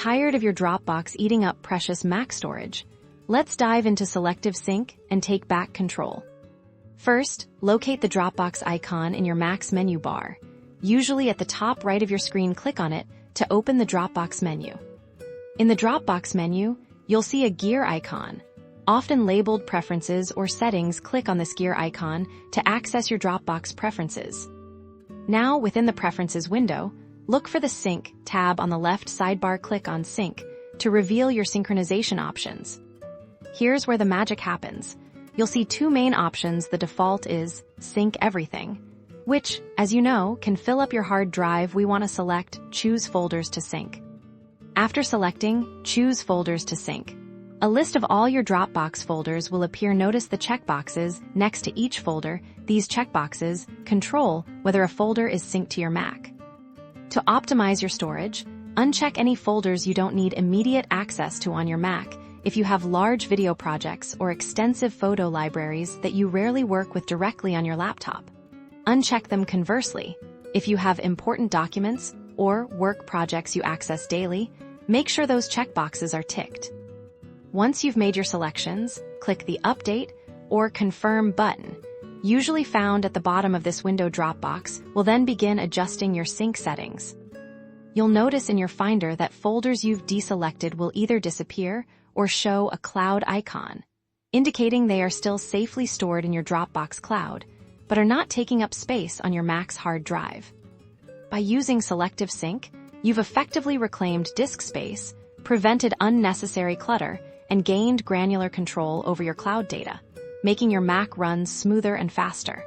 Tired of your Dropbox eating up precious Mac storage? Let's dive into Selective Sync and take back control. First, locate the Dropbox icon in your Mac's menu bar. Usually at the top right of your screen, click on it to open the Dropbox menu. In the Dropbox menu, you'll see a gear icon. Often labeled Preferences or Settings, click on this gear icon to access your Dropbox preferences. Now, within the Preferences window, look for the Sync tab on the left sidebar. Click on Sync to reveal your synchronization options. Here's where the magic happens. You'll see two main options. The default is Sync Everything, which, as you know, can fill up your hard drive. We want to select Choose Folders to Sync. After selecting Choose Folders to Sync, a list of all your Dropbox folders will appear. Notice the checkboxes next to each folder. These checkboxes control whether a folder is synced to your Mac. To optimize your storage, uncheck any folders you don't need immediate access to on your Mac. If you have large video projects or extensive photo libraries that you rarely work with directly on your laptop, uncheck them. Conversely, if you have important documents or work projects you access daily, make sure those checkboxes are ticked. Once you've made your selections, click the Update or Confirm button, usually found at the bottom of this window. Dropbox will then begin adjusting your sync settings. You'll notice in your Finder that folders you've deselected will either disappear or show a cloud icon, indicating they are still safely stored in your Dropbox cloud, but are not taking up space on your Mac's hard drive. By using Selective Sync, you've effectively reclaimed disk space, prevented unnecessary clutter, and gained granular control over your cloud data, making your Mac run smoother and faster.